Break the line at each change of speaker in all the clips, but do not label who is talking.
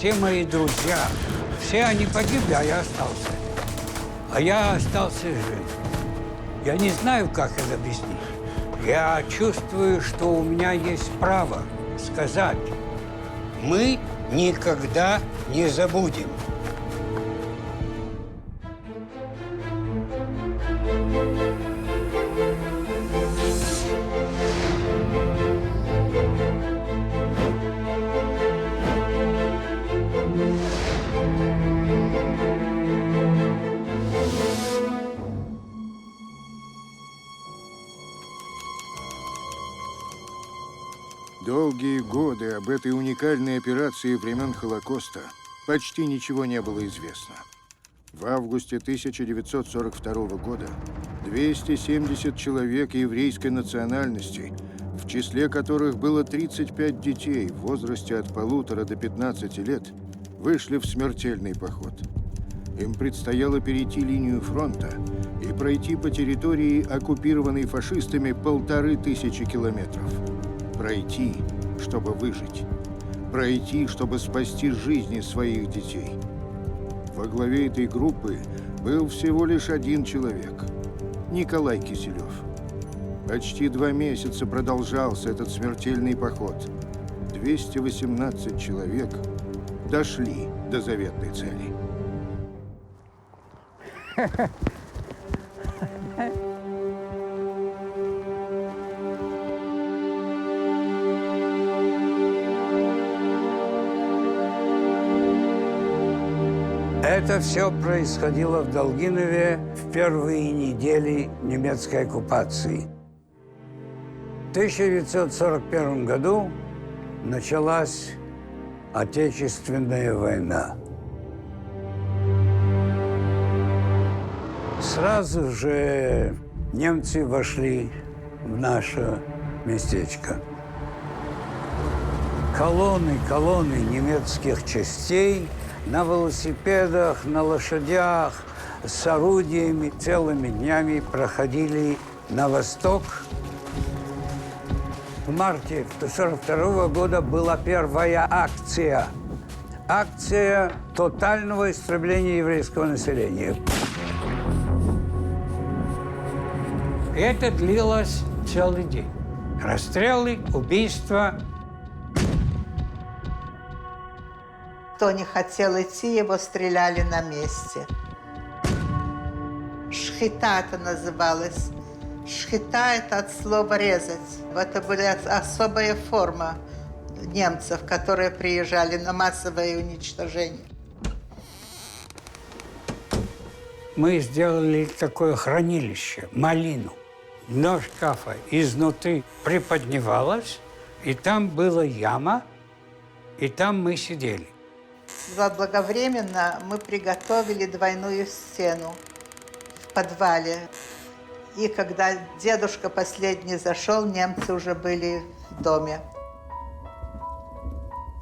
все мои друзья, все они погибли, а я остался. А я остался жив. Я не знаю, как это объяснить. Я чувствую, что у меня есть право сказать: мы никогда не забудем.
Долгие годы об этой уникальной операции времен Холокоста почти ничего не было известно. В августе 1942 года 270 человек еврейской национальности, в числе которых было 35 детей в возрасте от 1,5 до 15 лет, вышли в смертельный поход. Им предстояло перейти линию фронта и пройти по территории, оккупированной фашистами, 1500 километров. Пройти, чтобы выжить. Пройти, чтобы спасти жизни своих детей. Во главе этой группы был всего лишь один человек – Николай Киселев. Почти 2 месяца продолжался этот смертельный поход. 218 человек дошли до заветной цели.
Это все происходило в Долгинове в первые недели немецкой оккупации. В 1941 году началась Отечественная война. Сразу же немцы вошли в наше местечко. Колонны немецких частей на велосипедах, на лошадях, с орудиями целыми днями проходили на восток. В марте 1942 года была первая акция. Акция тотального истребления еврейского населения. И это длилось целый день. Расстрелы, убийства.
Кто не хотел идти, его стреляли на месте. Шхита это называлось. Шхита – это от слова «резать». Это была особая форма немцев, которые приезжали на массовое уничтожение.
Мы сделали такое хранилище, малину. Дно шкафа изнутри приподнималось, и там была яма, и там мы сидели.
Заблаговременно мы приготовили двойную стену в подвале. И когда дедушка последний зашел, немцы уже были в доме.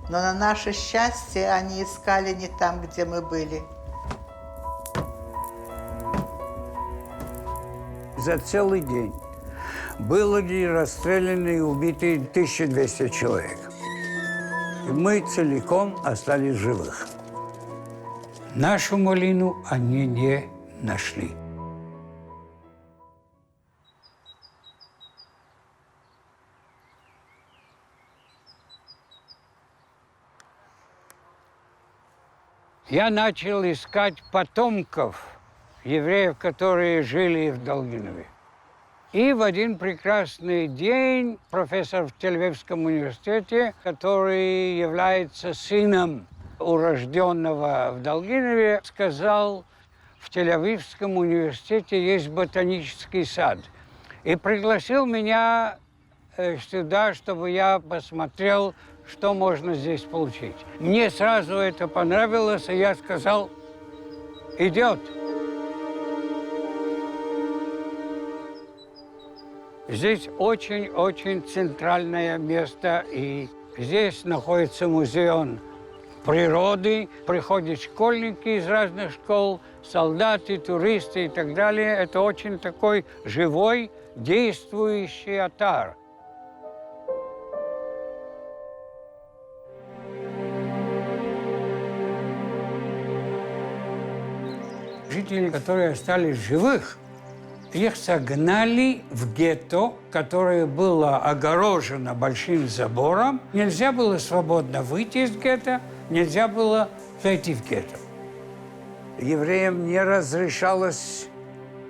Но на наше счастье они искали не там, где мы были.
За целый день было ли расстреляно и убиты 1200 человек. И мы целиком остались живых. Нашу малину они не нашли. Я начал искать потомков евреев, которые жили в Долгинове. И в один прекрасный день профессор в Тель-Авивском университете, который является сыном урожденного в Долгинове, сказал, в Тель-Авивском университете есть ботанический сад. И пригласил меня сюда, чтобы я посмотрел, что можно здесь получить. Мне сразу это понравилось, и я сказал, идет. Здесь очень-очень центральное место, и здесь находится музей природы. Приходят школьники из разных школ, солдаты, туристы и так далее. Это очень такой живой, действующий атар. жителей, которые остались живых, их согнали в гетто, которое было огорожено большим забором. Нельзя было свободно выйти из гетто, нельзя было зайти в гетто. Евреям не разрешалось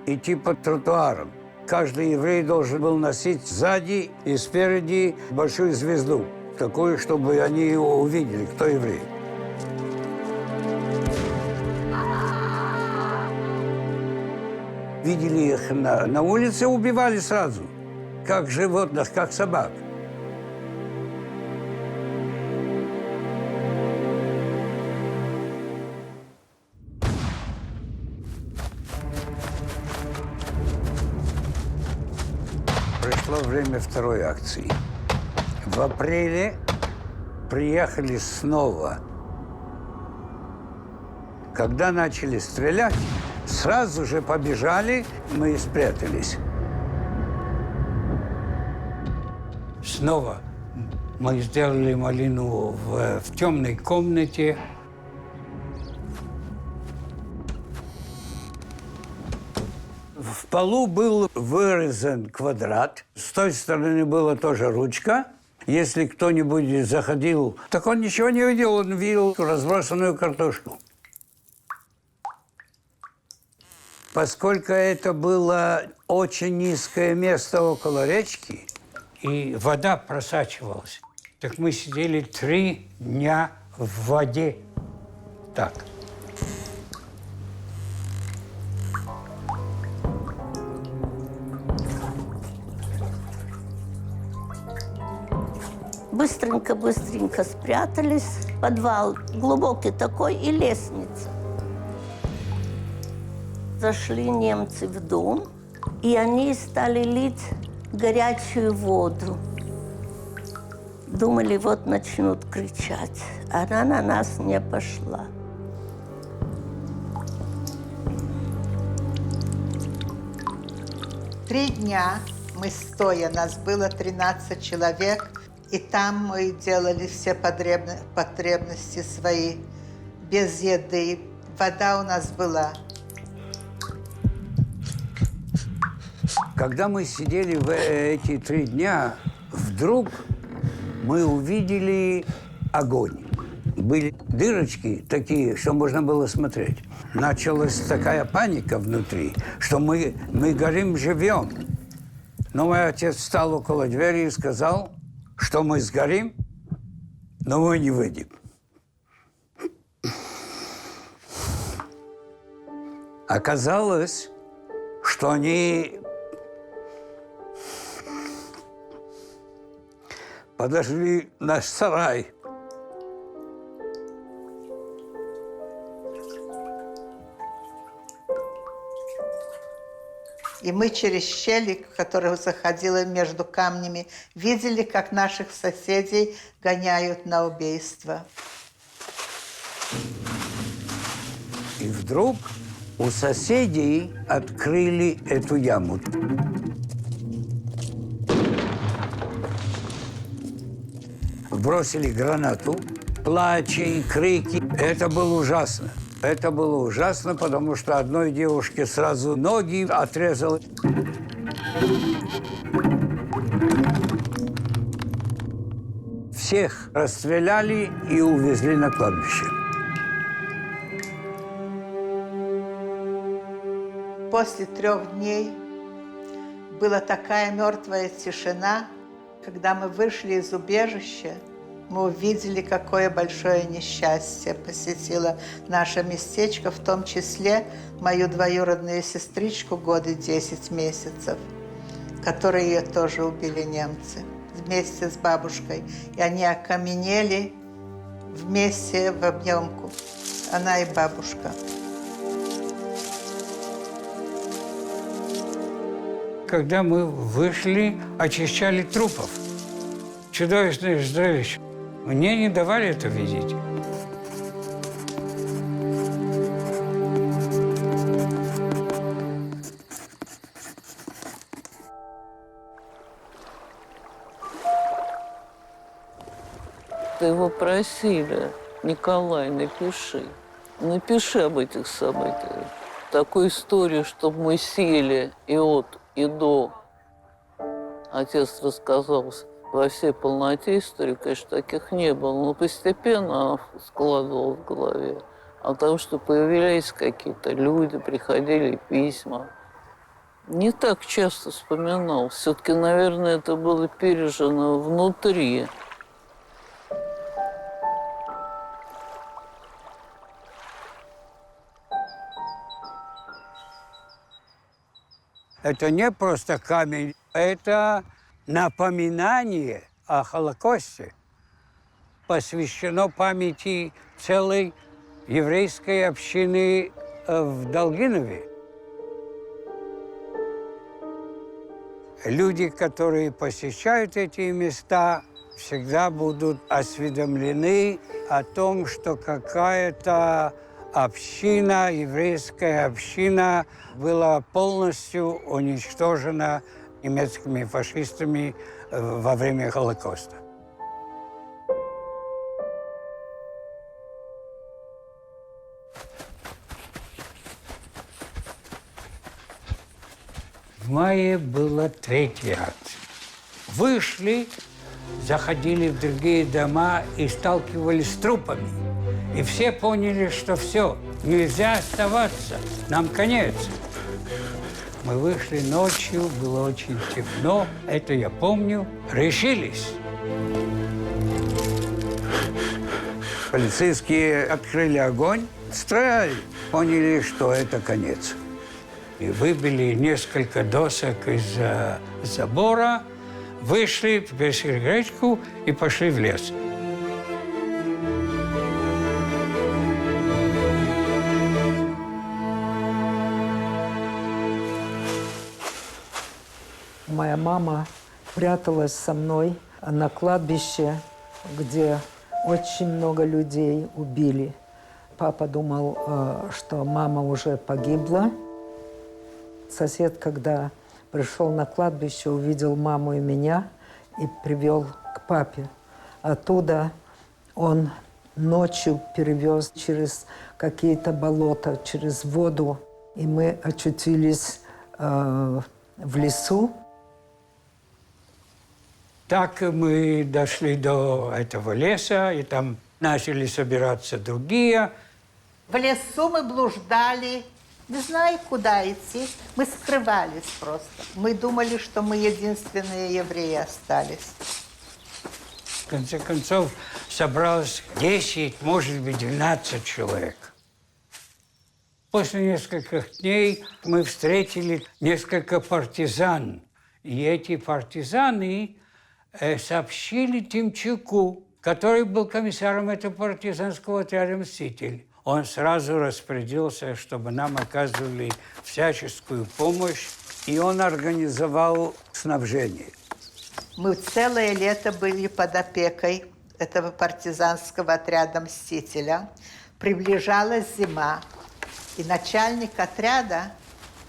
идти по тротуарам. Каждый еврей должен был носить сзади и спереди большую звезду, такую, чтобы они его увидели, кто еврей. Видели их на улице, убивали сразу, как животных, как собак. Пришло время второй акции. В апреле приехали снова. Когда начали стрелять, сразу же побежали, мы и спрятались. Снова мы сделали малину в темной комнате. В полу был вырезан квадрат. С той стороны была тоже ручка. Если кто-нибудь заходил, так он ничего не видел, он видел разбросанную картошку. Поскольку это было очень низкое место около речки, и вода просачивалась, так мы сидели 3 дня в воде. Так.
Быстренько спрятались. Подвал глубокий такой и лестница. Зашли немцы в дом, и они стали лить горячую воду. Думали, вот начнут кричать. Она на нас не пошла.
Три дня мы стоя, нас было 13 человек, и там мы делали все потребности свои, без еды. Вода у нас была.
Когда мы сидели в эти 3 дня, вдруг мы увидели огонь. Были дырочки такие, что можно было смотреть. Началась такая паника внутри, что мы горим живем. Но мой отец встал около двери и сказал, что мы сгорим, но мы не выйдем. Оказалось, что они подожгли наш сарай.
И мы через щели, которая заходила между камнями, видели, как наших соседей гоняют на убийство.
И вдруг у соседей открыли эту яму. Бросили гранату, плач и крики. Это было ужасно. Это было ужасно, потому что одной девушке сразу ноги отрезало. Всех расстреляли и увезли на кладбище.
После 3 дней была такая мертвая тишина. Когда мы вышли из убежища, мы увидели, какое большое несчастье посетило наше местечко, в том числе мою двоюродную сестричку годы 10 месяцев, которую ее тоже убили немцы вместе с бабушкой. И они окаменели вместе в обнимку, она и бабушка.
Когда мы вышли, очищали трупов. Чудовищное зрелище. Мне не давали это видеть.
Ты его просили, Николай, напиши. Напиши об этих событиях. Такой истории, чтобы мы сели и от, и до. Отец рассказал во всей полноте истории, конечно, таких не было, но постепенно она складывалась в голове. А того, что появлялись какие-то люди, приходили письма. Не так часто вспоминал. Все-таки, наверное, это было пережено внутри.
Это не просто камень, это напоминание о Холокосте. Посвящено памяти целой еврейской общины в Долгинове. Люди, которые посещают эти места, всегда будут осведомлены о том, что какая-то община, еврейская община, была полностью уничтожена немецкими фашистами во время Холокоста. В мае было 3 акт. Вышли, заходили в другие дома и сталкивались с трупами. И все поняли, что все, нельзя оставаться, нам конец. Мы вышли ночью, было очень темно, это я помню, решились. Полицейские открыли огонь, стреляли, поняли, что это конец. И выбили несколько досок из забора, вышли, перешли речку и пошли в лес.
Моя мама пряталась со мной на кладбище, где очень много людей убили. Папа думал, что мама уже погибла. Сосед, когда пришел на кладбище, увидел маму и меня и привел к папе. Оттуда он ночью перевез через какие-то болота, через воду. И мы очутились в лесу.
Так мы дошли до этого леса, и там начали собираться другие.
В лесу мы блуждали, не зная, куда идти. Мы скрывались просто. Мы думали, что мы единственные евреи остались.
В конце концов, собралось 10, может быть, 12 человек. После нескольких дней мы встретили несколько партизан. И эти партизаны сообщили Тимчуку, который был комиссаром этого партизанского отряда «Мститель». Он сразу распорядился, чтобы нам оказывали всяческую помощь, и он организовал снабжение.
Мы целое лето были под опекой этого партизанского отряда «Мстителя». Приближалась зима, и начальник отряда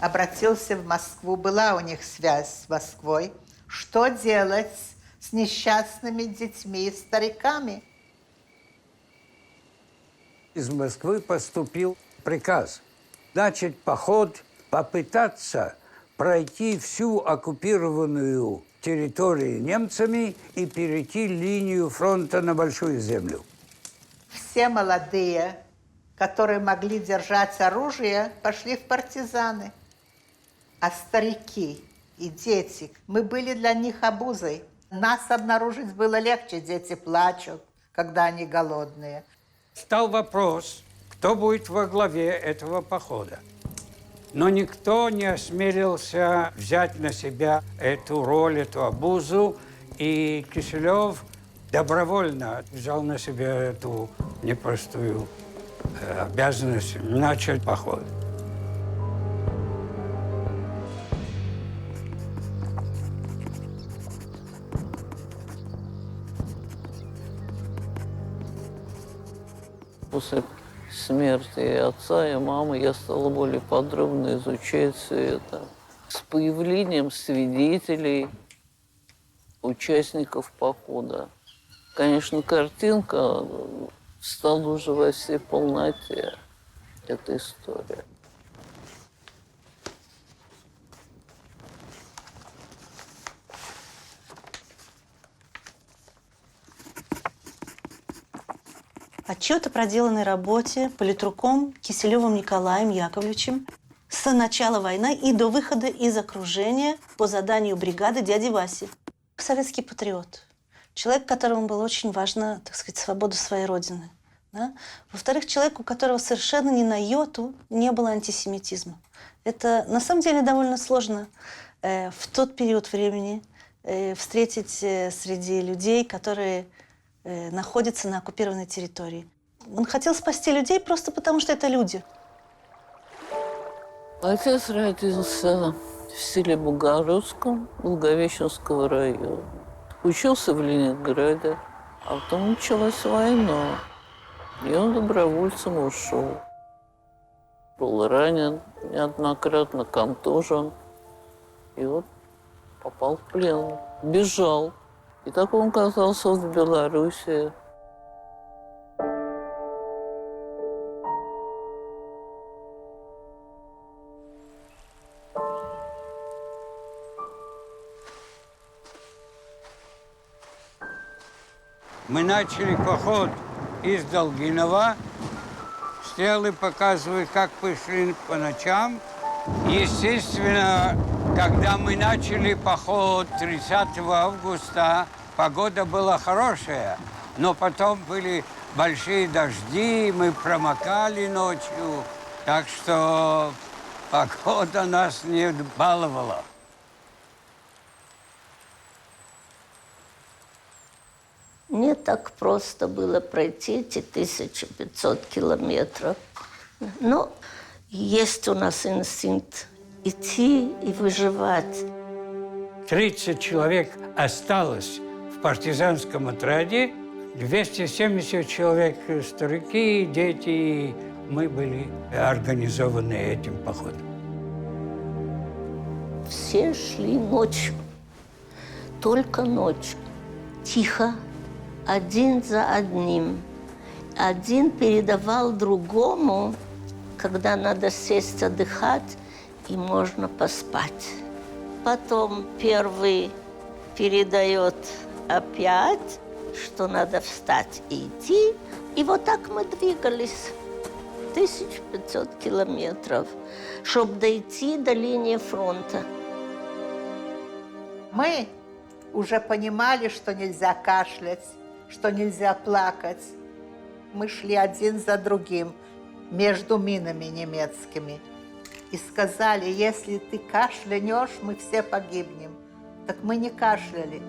обратился в Москву. Была у них связь с Москвой. Что делать с несчастными детьми и стариками?
Из Москвы поступил приказ начать поход, попытаться пройти всю оккупированную территорию немцами и перейти линию фронта на Большую Землю.
Все молодые, которые могли держать оружие, пошли в партизаны. А старики и дети, мы были для них обузой. Нас обнаружить было легче, дети плачут, когда они голодные.
Стал вопрос, кто будет во главе этого похода. Но никто не осмелился взять на себя эту роль, эту обузу, и Киселев добровольно взял на себя эту непростую обязанность начать поход.
После смерти отца и мамы я стала более подробно изучать все это. С появлением свидетелей, участников похода. Конечно, картинка стала уже во всей полноте, эта история.
отчет о проделанной работе политруком Киселевым Николаем Яковлевичем с начала войны и до выхода из окружения по заданию бригады дяди Васи. Советский патриот. Человек, которому было очень важно, так сказать, свобода своей родины. Да? Во-вторых, человек, у которого совершенно ни на йоту не было антисемитизма. Это на самом деле довольно сложно в тот период времени встретить среди людей, которые находятся на оккупированной территории. Он хотел спасти людей просто потому, что это люди.
Отец родился в селе Богородском Благовещенского района. Учился в Ленинграде, а потом началась война. И он добровольцем ушел. Был ранен, неоднократно контужен. И вот попал в плен. Бежал. И так он оказался в Белоруссии.
Мы начали поход из Долгинова. Стрелы показывают, как пошли по ночам. Естественно, когда мы начали поход 30 августа, погода была хорошая, но потом были большие дожди, мы промокали ночью, так что погода нас не баловала.
Не так просто было пройти эти 1500 километров. Но есть у нас инстинкт идти и выживать.
30 человек осталось в партизанском отряде, 270 человек старики, дети. Мы были организованы этим походом.
Все шли ночью, только ночью. Тихо, один за одним. Один передавал другому, когда надо сесть отдыхать, и можно поспать. Потом первый передает опять, что надо встать и идти. И вот так мы двигались 1500 километров, чтобы дойти до линии фронта.
Мы уже понимали, что нельзя кашлять, что нельзя плакать. Мы шли один за другим между минами немецкими. И сказали, если ты кашлянешь, мы все погибнем. Так мы не кашляли.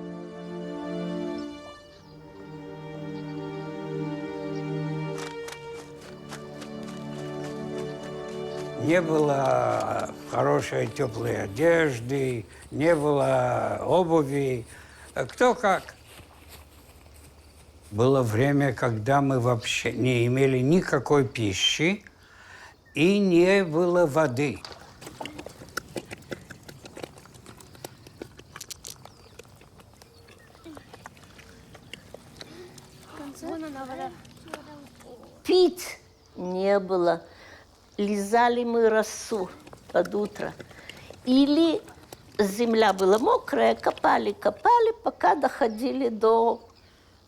Не было хорошей теплой одежды, не было обуви. Кто как. Было время, когда мы вообще не имели никакой пищи и не было воды.
Пить не было. Лизали мы росу под утро. Или земля была мокрая, копали, пока доходили до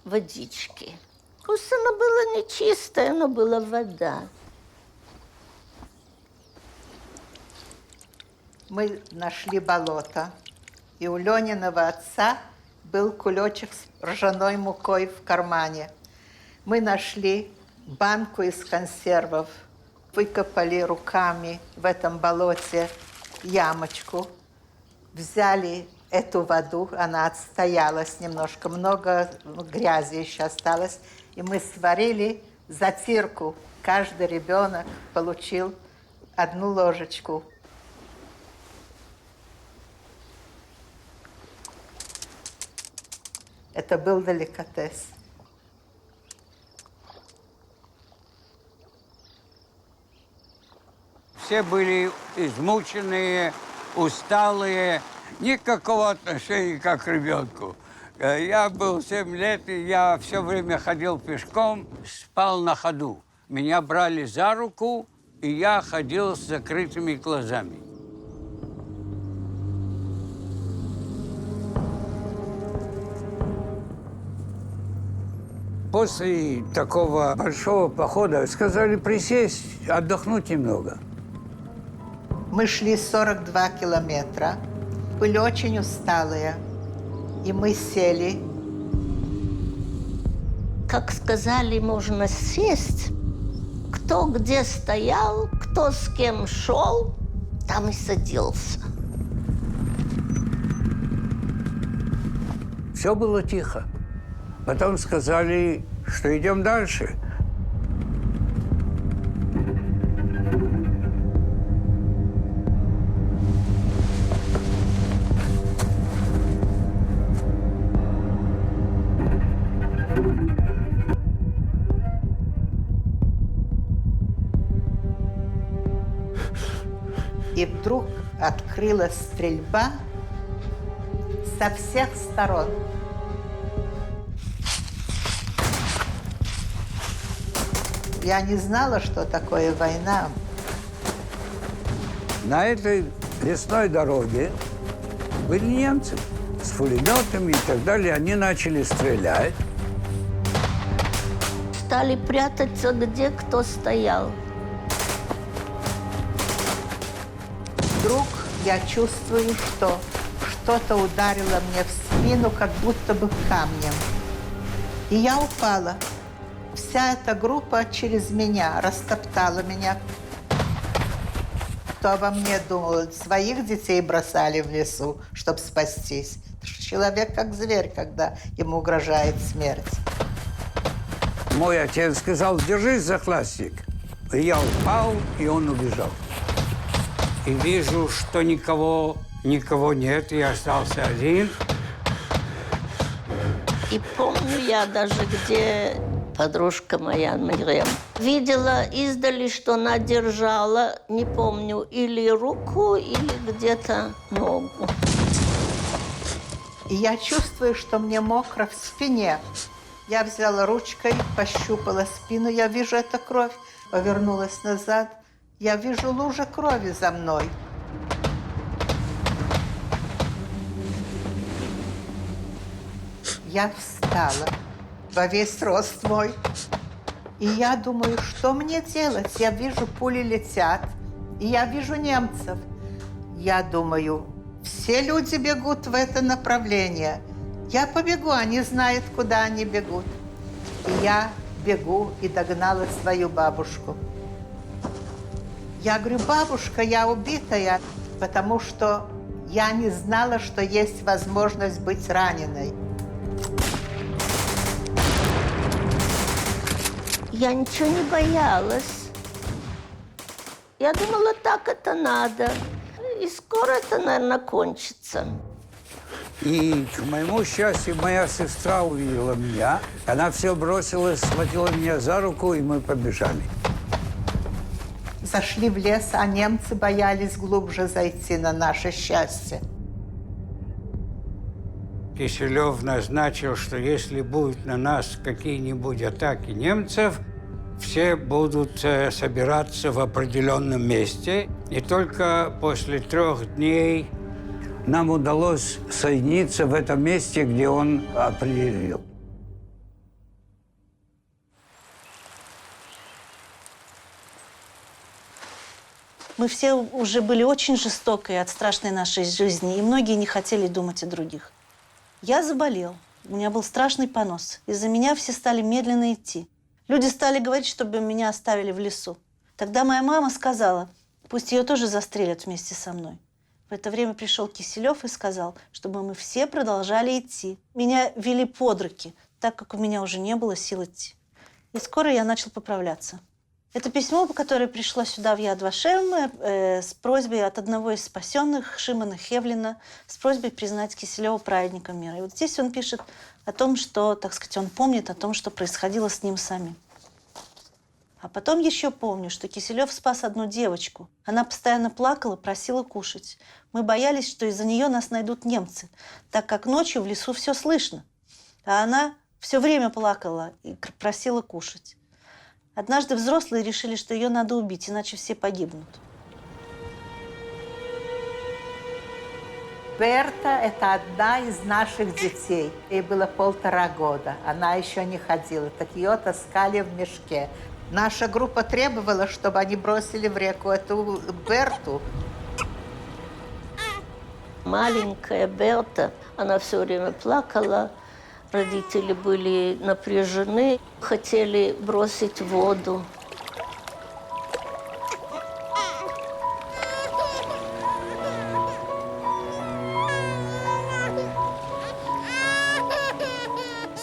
водички. Пусть она была нечистая, но была вода.
Мы нашли болото, и у Лениного отца был кулечек с ржаной мукой в кармане. Мы нашли банку из консервов, выкопали руками в этом болоте ямочку, взяли эту воду, она отстоялась немножко, много грязи еще осталось, и мы сварили затирку. Каждый ребенок получил 1 ложечку. Это был деликатес.
Все были измученные, усталые, никакого отношения как к ребенку. Я был 7 лет, и я все время ходил пешком, спал на ходу. Меня брали за руку, и я ходил с закрытыми глазами. после такого большого похода сказали присесть, отдохнуть немного.
Мы шли 42 километра, были очень усталые, и мы сели.
Как сказали, можно сесть. Кто где стоял, кто с кем шел, там и садился.
Все было тихо. Потом сказали, что идем дальше.
И вдруг открылась стрельба со всех сторон. Я не знала, что такое война.
На этой лесной дороге были немцы с пулеметами и так далее. Они начали стрелять.
Стали прятаться, где кто стоял.
Вдруг я чувствую, что что-то ударило мне в спину, как будто бы камнем. И я упала. Вся эта группа через меня растоптала меня. Кто обо мне думал? Своих детей бросали в лесу, чтобы спастись. Человек как зверь, когда ему угрожает смерть.
Мой отец сказал, держись за хвостик. И я упал, и он убежал. И вижу, что никого нет, и остался один.
И помню я даже, где подружка моя, Мирем, видела издали, что она держала, не помню, или руку, или где-то ногу.
И я чувствую, что мне мокро в спине. Я взяла ручкой, пощупала спину, я вижу, это кровь. Повернулась назад, я вижу лужу крови за мной. Я встала во весь рост мой. И я думаю, что мне делать? Я вижу, пули летят, и я вижу немцев. Я думаю, все люди бегут в это направление. Я побегу, они знают, куда они бегут. И я бегу и догнала свою бабушку. Я говорю, бабушка, я убитая, потому что я не знала, что есть возможность быть раненой.
Я ничего не боялась. Я думала, так это надо. И скоро это, наверное, кончится.
И, к моему счастью, моя сестра увидела меня. Она все бросилась, схватила меня за руку, и мы побежали.
Зашли в лес, а немцы боялись глубже зайти, на наше счастье.
Киселев назначил, что если будут на нас какие-нибудь атаки немцев, все будут собираться в определенном месте. И только после 3 дней нам удалось соединиться в этом месте, где он определил.
Мы все уже были очень жестокой от страшной нашей жизни, и многие не хотели думать о других. Я заболел, у меня был страшный понос. Из-за меня все стали медленно идти. Люди стали говорить, чтобы меня оставили в лесу. Тогда моя мама сказала, пусть ее тоже застрелят вместе со мной. В это время пришел Киселев и сказал, чтобы мы все продолжали идти. Меня вели под руки, так как у меня уже не было сил идти. И скоро я начал поправляться. Это письмо, которое пришло сюда в Яд Вашем, с просьбой от одного из спасенных, Шимона Хевлина, с просьбой признать Киселева праведником мира. И вот здесь он пишет о том, что, так сказать, он помнит о том, что происходило с ним самим. А потом еще помню, что Киселев спас одну девочку. Она постоянно плакала, просила кушать. Мы боялись, что из-за нее нас найдут немцы, так как ночью в лесу все слышно. А она все время плакала и просила кушать. Однажды взрослые решили, что ее надо убить, иначе все погибнут.
Берта – это одна из наших детей. Ей было 1,5 года. Она еще не ходила. Так ее таскали в мешке. Наша группа требовала, чтобы они бросили в реку эту Берту.
Маленькая Берта, она все время плакала. Родители были напряжены, хотели бросить в воду.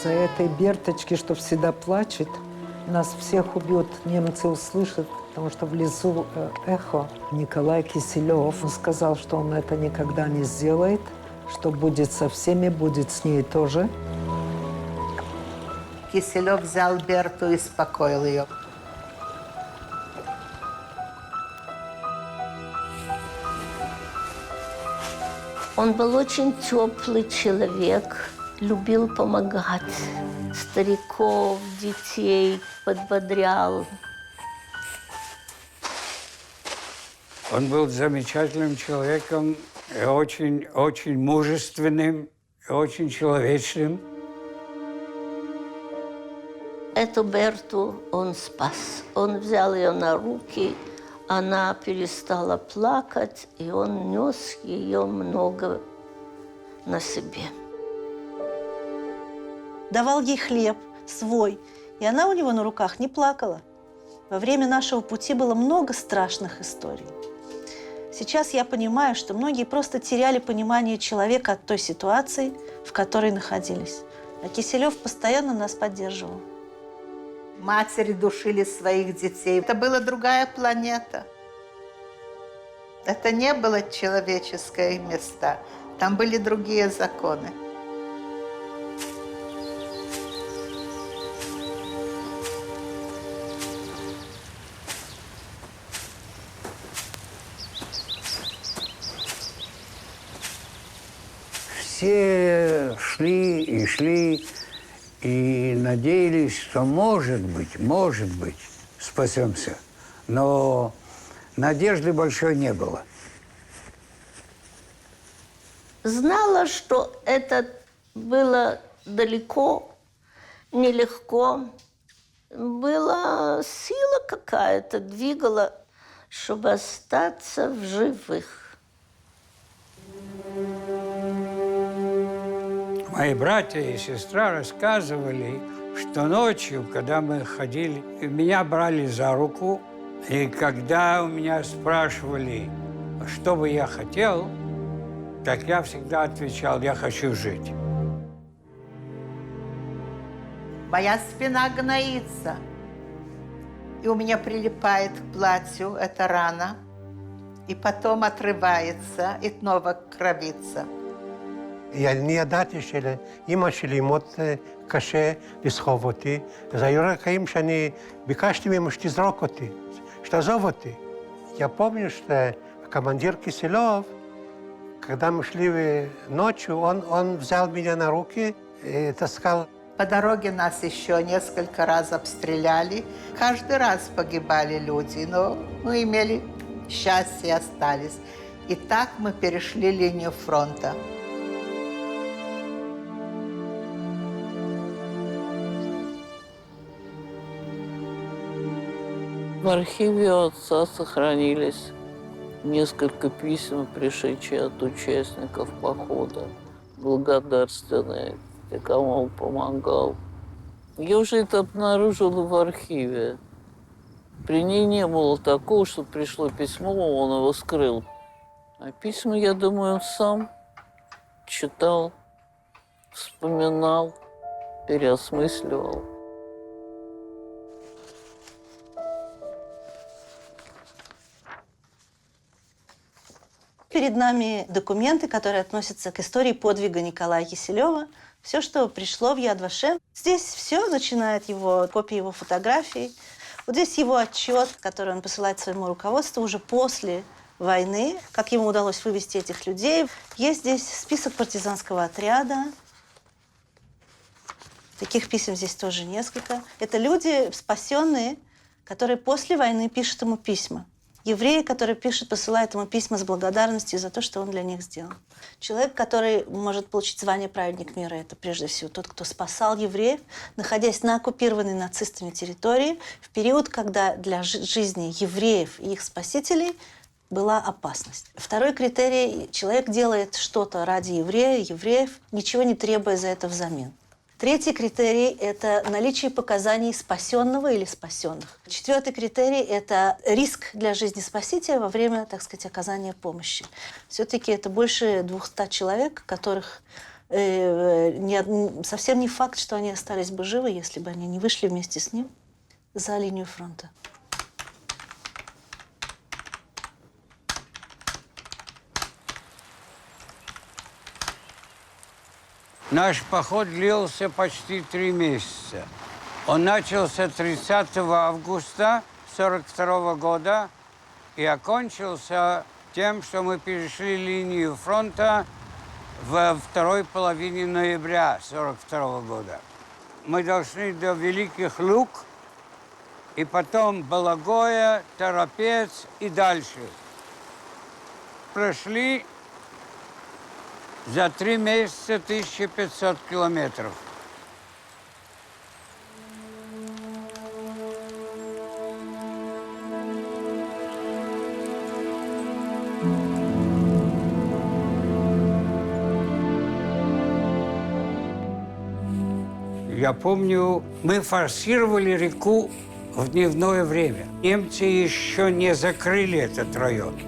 За этой Берточки, что всегда плачет, нас всех убьют. Немцы услышат, потому что в лесу эхо. Николай Киселев сказал, что он это никогда не сделает, что будет со всеми, будет с ней тоже.
Киселев взял Берту и успокоил ее.
Он был очень теплый человек, любил помогать. Стариков, детей подбодрял.
Он был замечательным человеком, и очень мужественным, и очень человечным.
Эту Берту он спас. Он взял ее на руки, она перестала плакать, и он нес ее много на себе.
Давал ей хлеб свой, и она у него на руках не плакала. Во время нашего пути было много страшных историй. Сейчас я понимаю, что многие просто теряли понимание человека от той ситуации, в которой находились. А Киселев постоянно нас поддерживал.
Матери душили своих детей. Это была другая планета. Это не было человеческое место. Там были другие законы.
Все шли и шли, и надеялись, что, может быть, спасемся. Но надежды большой не было.
Знала, что это было далеко, нелегко. Была сила какая-то, двигала, чтобы остаться в живых.
Мои братья и сестра рассказывали, что ночью, когда мы ходили, меня брали за руку, и когда у меня спрашивали, что бы я хотел, так я всегда отвечал: я хочу жить.
Моя спина гноится, и у меня прилипает к платью эта рана, и потом отрывается, и снова кровится.
אני ידעתי שלאמא שלי מאוד קשה לסחוב אותי, אז היו רגעים שאני ביקשתי ממנו שתזרוק אותי, שתעזוב אותי. Я помню, что командир Киселев, когда мы шли ночью, он взял меня на руки и таскал.
По дороге нас еще несколько раз обстреляли. Каждый раз погибали люди, но мы имели счастье и остались. И так мы перешли линию фронта.
В архиве отца сохранились несколько писем, пришедшие от участников похода, благодарственные, те, кому он помогал. Я уже это обнаружила в архиве. При ней не было такого, что пришло письмо, он его скрыл. А письма, я думаю, он сам читал, вспоминал, переосмысливал.
Перед нами документы, которые относятся к истории подвига Николая Киселева. Все, что пришло в Яд Вашем. Здесь все, начиная от его копии его фотографий. Вот здесь его отчет, который он посылает своему руководству уже после войны, как ему удалось вывести этих людей. Есть здесь список партизанского отряда. Таких писем здесь тоже несколько. Это люди, спасенные, которые после войны пишут ему письма. Евреи, которые пишут, посылают ему письма с благодарностью за то, что он для них сделал. Человек, который может получить звание праведник мира, это прежде всего тот, кто спасал евреев, находясь на оккупированной нацистами территории, в период, когда для жизни евреев и их спасителей была опасность. Второй критерий – человек делает что-то ради евреев, ничего не требуя за это взамен. Третий критерий – это наличие показаний спасенного или спасенных. Четвертый критерий – это риск для жизни спасителя во время, так сказать, оказания помощи. Все-таки это больше 200 человек, которых совсем не факт, что они остались бы живы, если бы они не вышли вместе с ним за линию фронта.
Наш поход длился почти 3 месяца. Он начался 30 августа 1942 года и окончился тем, что мы перешли линию фронта во второй половине ноября 1942 года. Мы дошли до Великих Луг, и потом Балагоя, Торопец и дальше. Прошли за 3 месяца 1500 километров. Я помню, мы форсировали реку в дневное время. Немцы еще не закрыли этот район.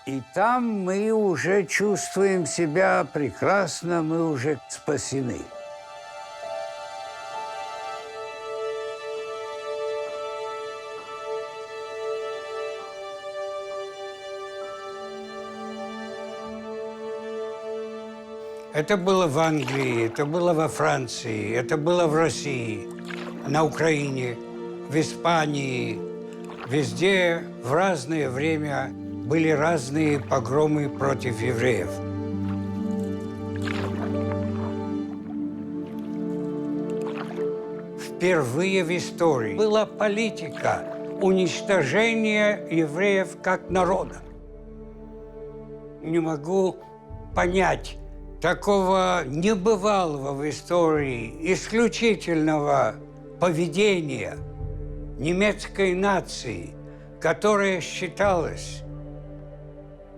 И там мы уже чувствуем себя прекрасно, мы уже спасены. Это было в Англии, это было во Франции, это было в России, на Украине, в Испании. Везде в разное время были разные погромы против евреев. Впервые в истории была политика уничтожения евреев как народа. Не могу понять такого небывалого в истории исключительного поведения немецкой нации, которая считалась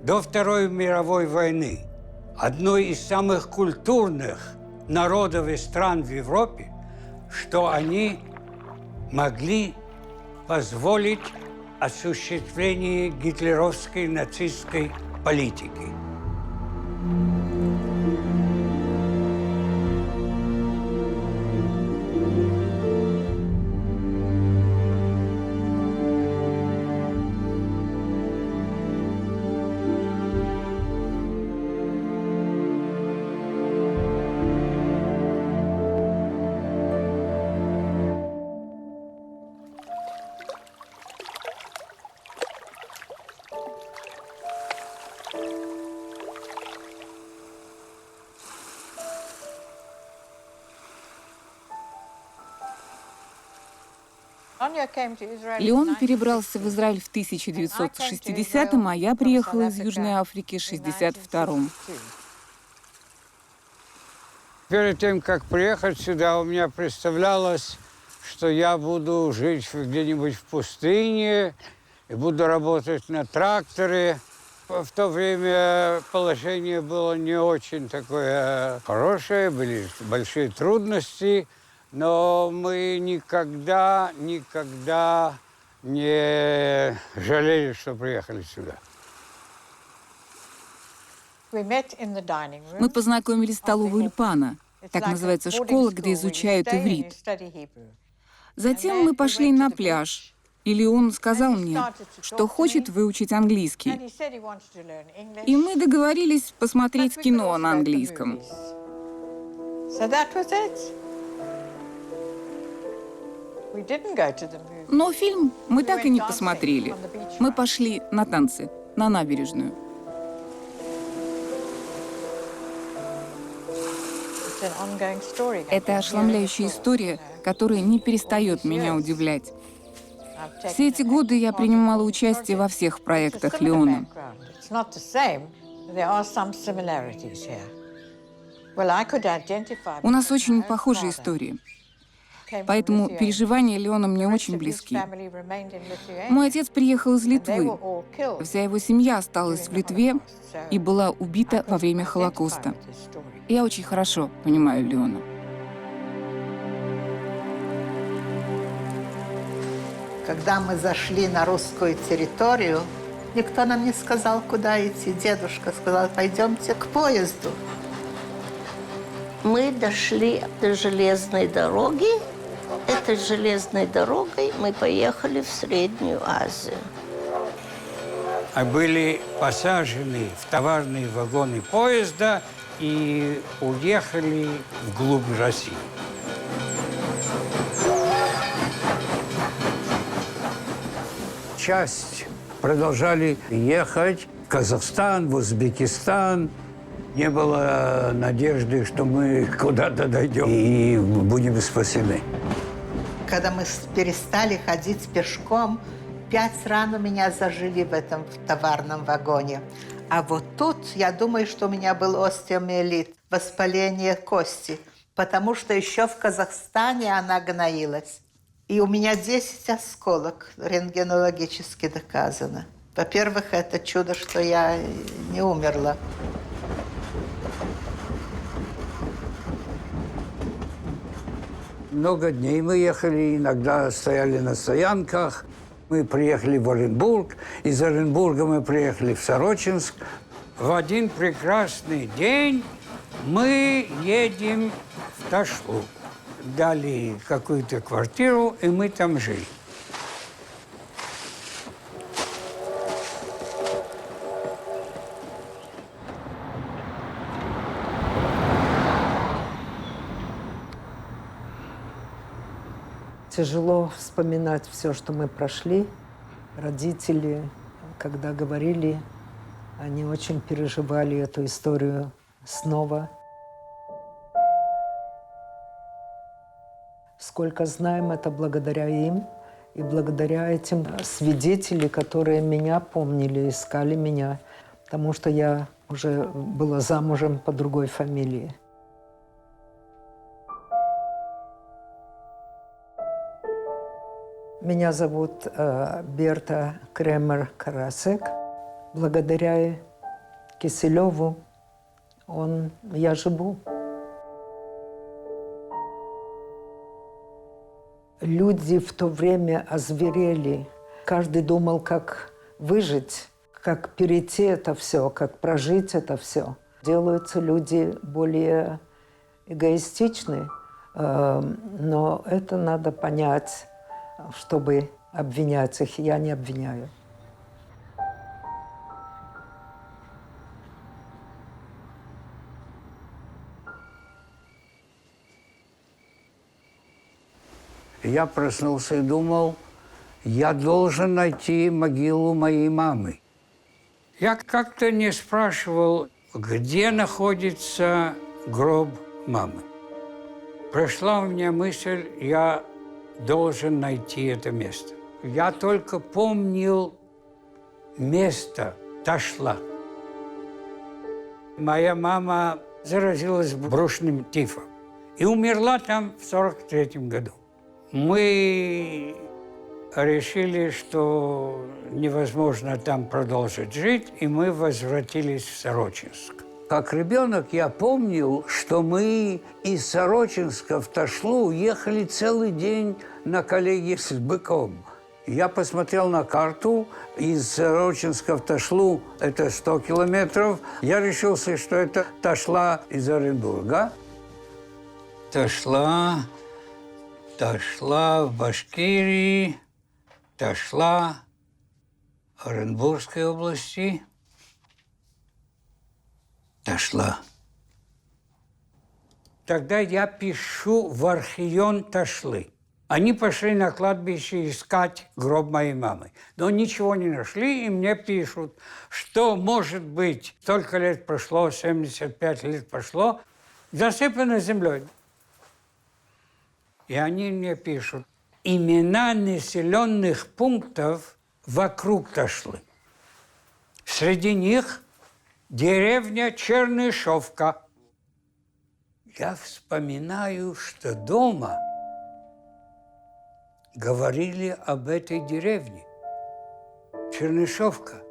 до Второй мировой войны одной из самых культурных народов и стран в Европе, что они могли позволить осуществление гитлеровской нацистской политики.
Леон перебрался в Израиль в 1960-м, а я приехала из Южной Африки в 1962-м.
Перед тем, как приехать сюда, у меня представлялось, что я буду жить где-нибудь в пустыне и буду работать на тракторе. В то время положение было не очень такое хорошее, были большие трудности. Но мы никогда не жалели, что приехали сюда.
Мы познакомились в столовой Ульпана. Так называется школа, где изучают иврит. Затем мы пошли на пляж, и Леон сказал мне, что хочет выучить английский. И мы договорились посмотреть кино на английском. Но фильм мы так и не посмотрели. Мы пошли на танцы, на набережную. Это ошеломляющая история, которая не перестает меня удивлять. Все эти годы я принимала участие во всех проектах Леона. У нас очень похожие истории, поэтому переживания Леона мне очень близки. Мой отец приехал из Литвы. Вся его семья осталась в Литве и была убита во время Холокоста. Я очень хорошо понимаю Леона.
Когда мы зашли на русскую территорию, никто нам не сказал, куда идти. Дедушка сказал, пойдемте к поезду.
Мы дошли до железной дороги. Этой железной дорогой мы поехали в Среднюю Азию.
А были посажены в товарные вагоны поезда и уехали вглубь России. Часть продолжали ехать в Казахстан, в Узбекистан. Не было надежды, что мы куда-то дойдем и будем спасены.
Когда мы перестали ходить пешком, 5 ран у меня зажили в этом товарном вагоне. А вот тут, я думаю, что у меня был остеомиелит, воспаление кости, потому что еще в Казахстане она гноилась. И у меня 10 осколок, рентгенологически доказано. Во-первых, это чудо, что я не умерла.
Много дней мы ехали, иногда стояли на стоянках. Мы приехали в Оренбург, из Оренбурга мы приехали в Сорочинск. В один прекрасный день мы едем в Ташлу. Дали какую-то квартиру, и мы там жили.
Тяжело вспоминать все, что мы прошли. Родители, когда говорили, они очень переживали эту историю снова. Сколько знаем, это благодаря им и благодаря этим свидетелям, которые меня помнили, искали меня, потому что я уже была замужем по другой фамилии. Меня зовут Берта Кремер-Карасек. Благодаря Киселеву я живу. Люди в то время озверели. Каждый думал, как выжить, как перейти это все, как прожить это все. Делаются люди более эгоистичны, но это надо понять, чтобы обвинять их. Я не обвиняю.
Я проснулся и думал, я должен найти могилу моей мамы. Я как-то не спрашивал, где находится гроб мамы. Пришла у меня мысль, я должен найти это место. Я только помнил место Ташла. Моя мама заразилась брюшным тифом и умерла там в 1943 году. Мы решили, что невозможно там продолжить жить, и мы возвратились в Сорочинск. Как ребенок я помнил, что мы из Сорочинска в Ташлу ехали целый день на коллеге с быком. Я посмотрел на карту, из Сорочинска в Ташлу это 100 километров. Я решился, что это Ташла из Оренбурга. Ташла в Башкирии, Ташла Оренбургской области. Ташла. Тогда я пишу в архион Ташлы. Они пошли на кладбище искать гроб моей мамы. Но ничего не нашли, и мне пишут, что, может быть, столько лет прошло, 75 лет прошло, засыпано землей. И они мне пишут имена населенных пунктов вокруг Ташлы. Среди них деревня Чернышовка. Я вспоминаю, что дома говорили об этой деревне. Чернышовка.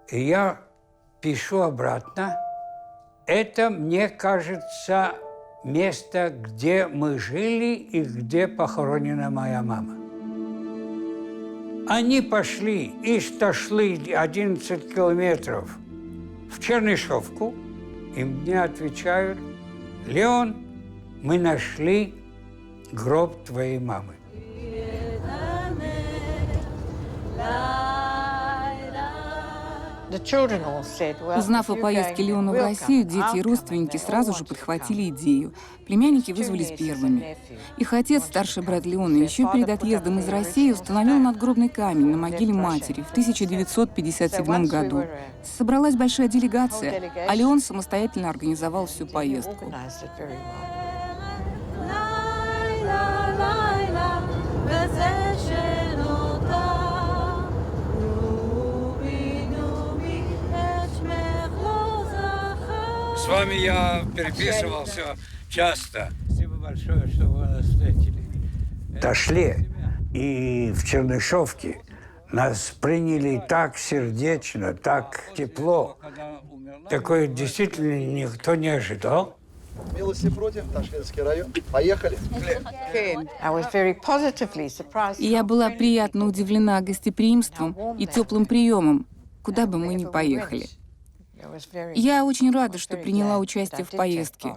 И я пишу обратно. Это, мне кажется, место, где мы жили и где похоронена моя мама. Они пошли из Ташлы 11 километров в Чернышовку, и мне отвечают: Леон, мы нашли гроб твоей мамы.
Узнав о поездке Леона в Россию, дети и родственники сразу же подхватили идею. Племянники вызвались первыми. Их отец, старший брат Леона, еще перед отъездом из России установил надгробный камень на могиле матери в 1957 году. Собралась большая делегация, а Леон самостоятельно организовал всю поездку.
С вами я переписывался часто. Спасибо большое, что вы нас встретили. В Ташле и в Чернышовке нас приняли так сердечно, так тепло. Такое действительно никто не ожидал.
Милости просим, Ташкентский район. Поехали.
И я была приятно удивлена гостеприимством и теплым приемом, куда бы мы ни поехали. Я очень рада, что приняла участие в поездке,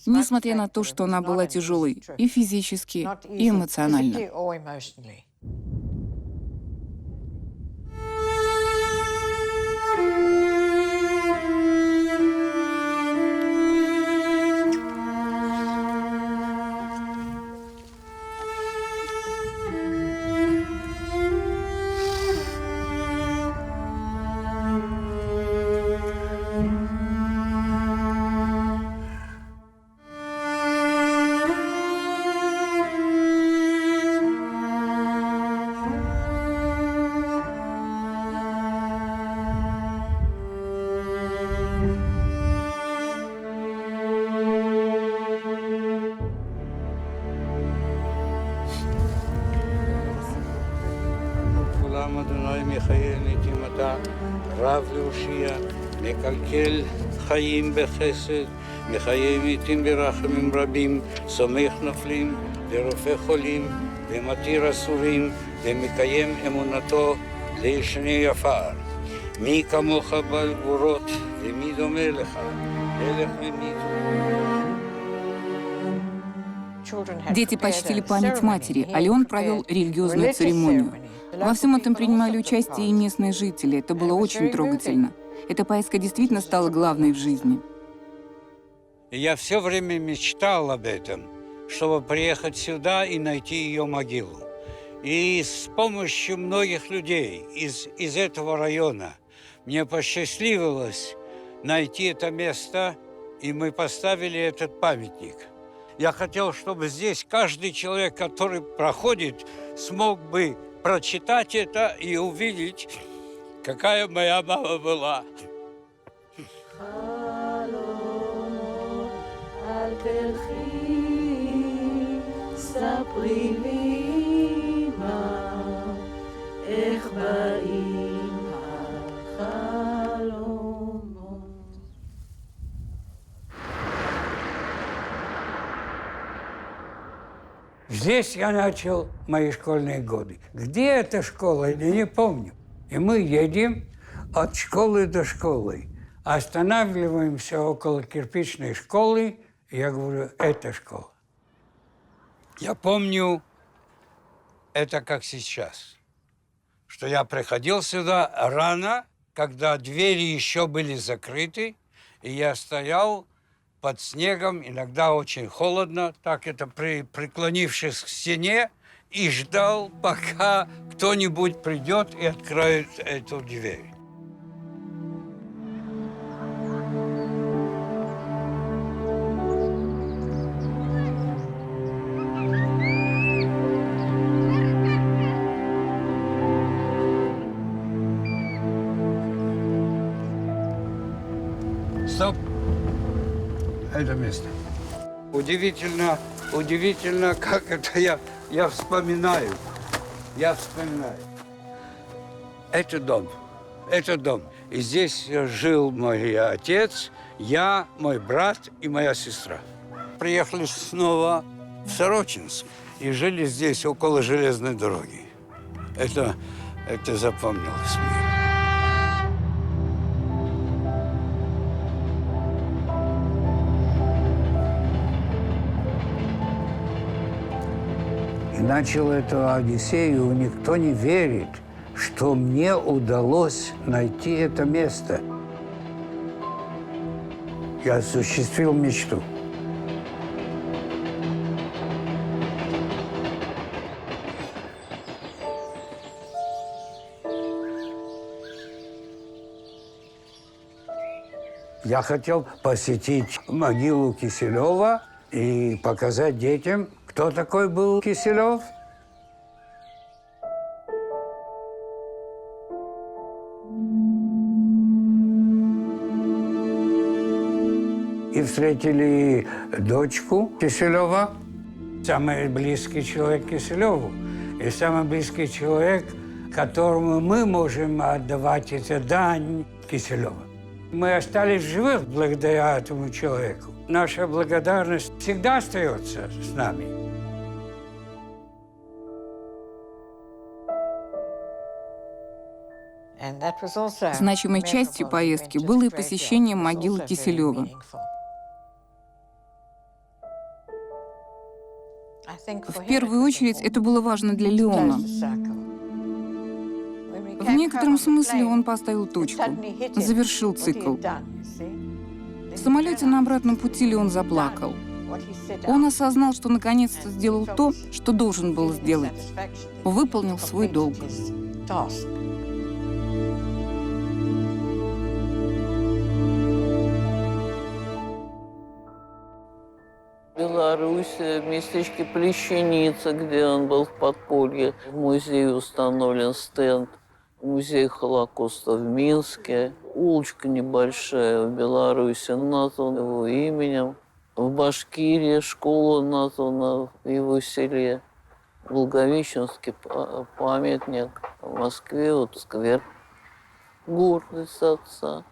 несмотря на то, что она была тяжелой и физически, и эмоционально.
רב להושיע, מקלקל חיים בחסד, מחיה מתים ברחמים רבים, סומך נופלים, ורופא חולים, ומתיר אסורים, ומקיים אמונתו לישני עפר. מי כמוך בעל גבורות, ומי דומה לך, מלך ומיתו.
Дети почтили память матери, а Леон провел религиозную церемонию. Во всем этом принимали участие и местные жители. Это было очень трогательно. Эта поездка действительно стала главной в жизни.
Я все время мечтал об этом, чтобы приехать сюда и найти ее могилу. И с помощью многих людей из этого района мне посчастливилось найти это место, и мы поставили этот памятник. Я хотел, чтобы здесь каждый человек, который проходит, смог бы прочитать это и увидеть, какая моя мама была. Здесь я начал мои школьные годы. Где эта школа, я не помню. И мы едем от школы до школы. Останавливаемся около кирпичной школы, и я говорю, это школа. Я помню это как сейчас, что я приходил сюда рано, когда двери еще были закрыты, и я стоял под снегом, иногда очень холодно, так это преклонившись к стене, и ждал, пока кто-нибудь придет и откроет эту дверь. Стоп. Это место. Удивительно, удивительно, как это я вспоминаю. Я вспоминаю. Это дом. Это дом. И здесь жил мой отец, я, мой брат и моя сестра. Приехали снова в Сорочинск и жили здесь, около железной дороги. Это запомнилось мне. И начал эту Одиссею, никто не верит, что мне удалось найти это место. Я осуществил мечту. Я хотел посетить могилу Киселева и показать детям, кто такой был Киселев. И встретили дочку Киселева, самый близкий человек Киселеву, и самый близкий человек, которому мы можем отдавать эту дань Киселеву. Мы остались в живых благодаря этому человеку. Наша благодарность всегда остается с нами.
Значимой частью поездки было и посещение могилы Киселева. В первую очередь это было важно для Леона. В некотором смысле он поставил точку, завершил цикл. В самолете на обратном пути Леон заплакал. Он осознал, что наконец-то сделал то, что должен был сделать. Выполнил свой долг.
В Беларуси, в местечке Плещеница, где он был в подполье, в музее установлен стенд. Музей Холокоста в Минске. Улочка небольшая в Беларуси названа его именем. В Башкирии школа названа в его селе. Благовещенский памятник. В Москве вот сквер. Гордость отца.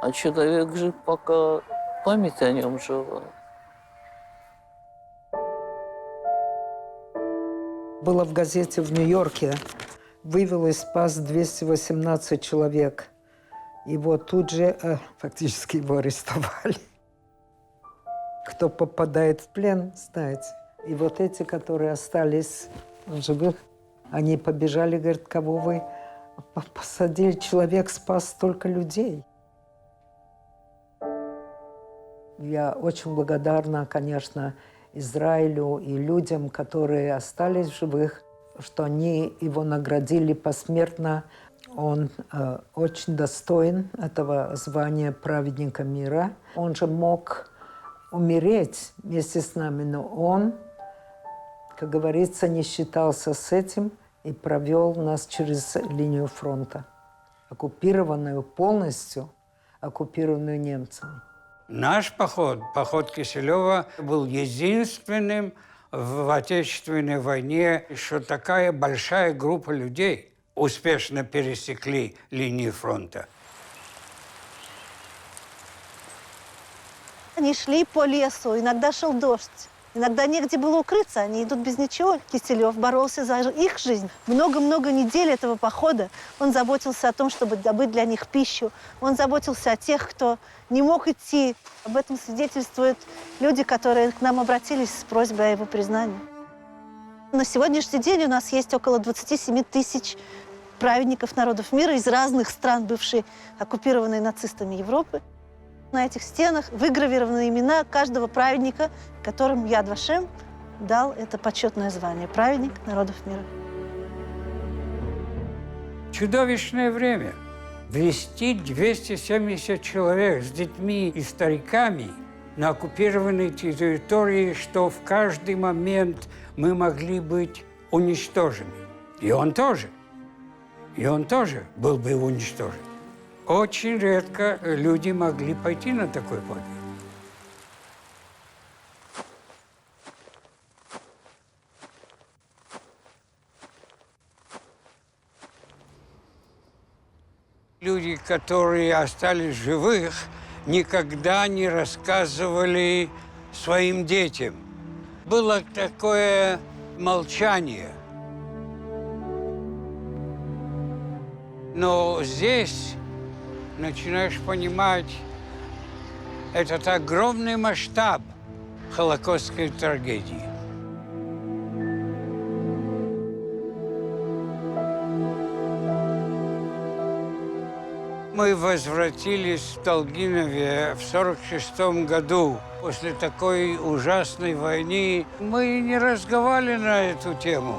А человек жив, пока память о нем жива.
Было в газете в Нью-Йорке. Вывел из спас 218 человек. И вот тут же фактически его арестовали. Кто попадает в плен, знаете. И вот эти, которые остались в живых, они побежали, говорят, кого вы посадили? Человек спас столько людей. Я очень благодарна, конечно, Израилю и людям, которые остались в живых, что они его наградили посмертно. Он очень достоин этого звания праведника мира. Он же мог умереть вместе с нами, но он, как говорится, не считался с этим и провел нас через линию фронта, оккупированную полностью, оккупированную немцами.
Наш поход Киселева, был единственным в Отечественной войне, что такая большая группа людей успешно пересекли линию фронта.
Они шли по лесу, иногда шел дождь, иногда негде было укрыться, они идут без ничего. Киселев боролся за их жизнь. Много-много недель этого похода он заботился о том, чтобы добыть для них пищу. Он заботился о тех, кто не мог идти. Об этом свидетельствуют люди, которые к нам обратились с просьбой о его признании. На сегодняшний день у нас есть около 27 тысяч праведников народов мира из разных стран, бывшей оккупированной нацистами Европы. На этих стенах выгравированы имена каждого праведника, которым Яд Вашем дал это почетное звание «Праведник народов мира».
Чудовищное время. Ввести 270 человек с детьми и стариками на оккупированной территории, что в каждый момент мы могли быть уничтожены. И он тоже был бы уничтожен. Очень редко люди могли пойти на такой подвиг. Люди, которые остались живых, никогда не рассказывали своим детям. Было такое молчание. Но здесь начинаешь понимать этот огромный масштаб холокостской трагедии. Мы возвратились в Долгинове в 1946 году. После такой ужасной войны мы не разговаривали на эту тему.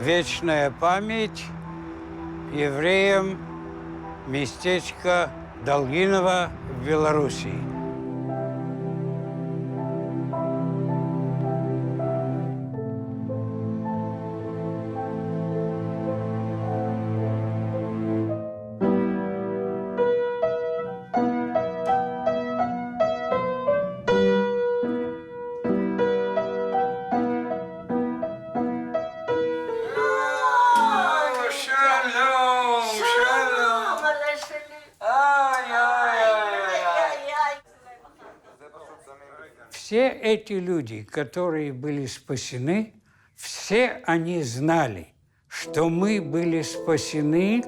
Вечная память евреям местечко Долгиново в Белоруссии. Все эти люди, которые были спасены, все они знали, что мы были спасены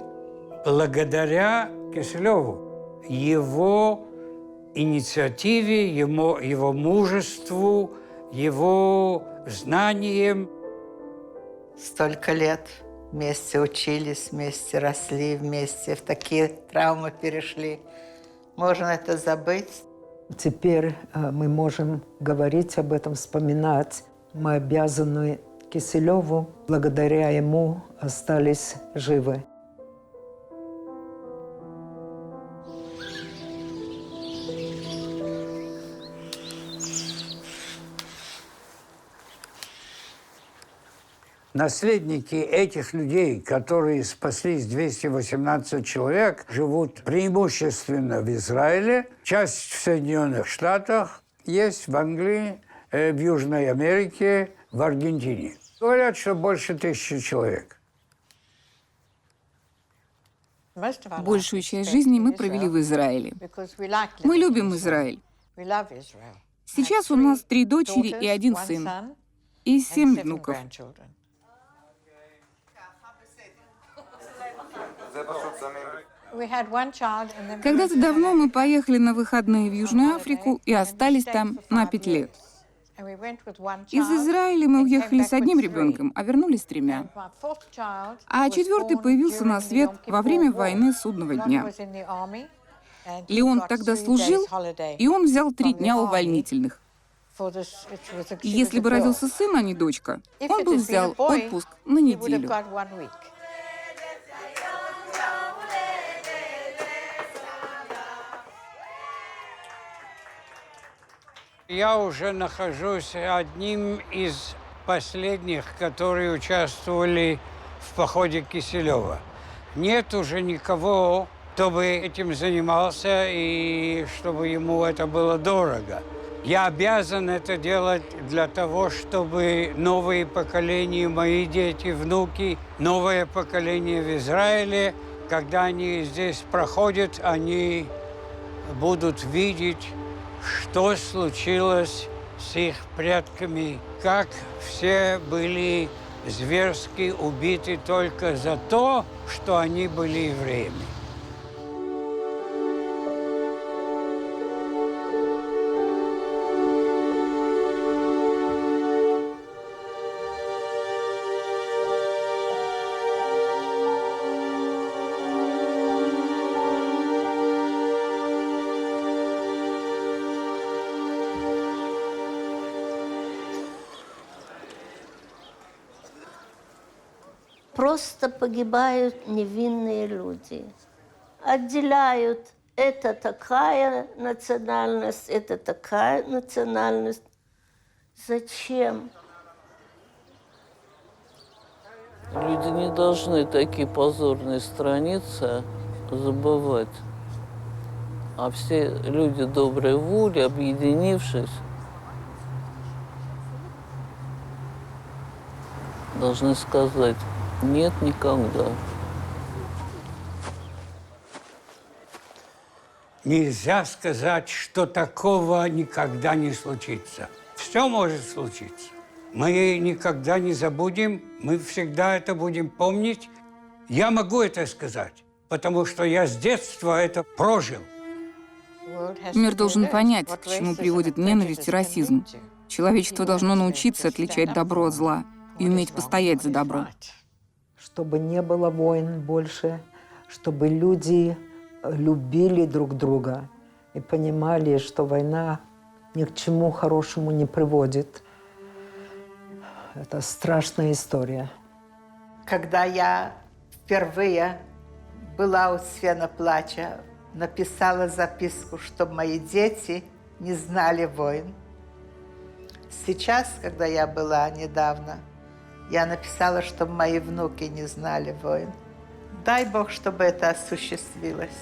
благодаря Киселеву, его инициативе, его мужеству, его знаниям.
Столько лет вместе учились, вместе росли, вместе в такие травмы перешли. Можно это забыть?
Теперь мы можем говорить об этом, вспоминать. Мы обязаны Киселеву, благодаря ему остались живы.
Наследники этих людей, которые спаслись, 218 человек, живут преимущественно в Израиле, часть в Соединенных Штатах, есть в Англии, в Южной Америке, в Аргентине. Говорят, что больше 1000 человек.
Большую часть жизни мы провели в Израиле. Мы любим Израиль. Сейчас у нас 3 дочери и 1 сын, и 7 внуков. Когда-то давно мы поехали на выходные в Южную Африку и остались там на 5 лет. Из Израиля мы уехали с 1 ребенком, а вернулись с 3. А 4-й появился на свет во время войны Судного дня. Леон тогда служил, и он взял 3 дня увольнительных. И если бы родился сын, а не дочка, он бы взял отпуск на неделю.
Я уже нахожусь одним из последних, которые участвовали в походе Киселева. Нет уже никого, кто бы этим занимался и чтобы ему это было дорого. Я обязан это делать для того, чтобы новые поколения, мои дети, внуки, новое поколение в Израиле, когда они здесь проходят, они будут видеть, что случилось с их предками, как все были зверски убиты только за то, что они были евреями.
просто погибают невинные люди. Отделяют, это такая национальность, это такая национальность. Зачем?
Люди не должны такие позорные страницы забывать. А все люди доброй воли, объединившись, должны сказать «нет никогда».
Нельзя сказать, что такого никогда не случится. Все может случиться. Мы никогда не забудем, мы всегда это будем помнить. Я могу это сказать, потому что я с детства это прожил.
Мир должен понять, к чему приводит ненависть и расизм. Человечество должно научиться отличать добро от зла и уметь постоять за добро.
Чтобы не было войн больше, чтобы люди любили друг друга и понимали, что война ни к чему хорошему не приводит. Это страшная история.
Когда я впервые была у Свена Плача, написала записку, чтобы мои дети не знали войн. Сейчас, когда я была недавно, я написала, чтобы мои внуки не знали войн. Дай Бог, чтобы это осуществилось.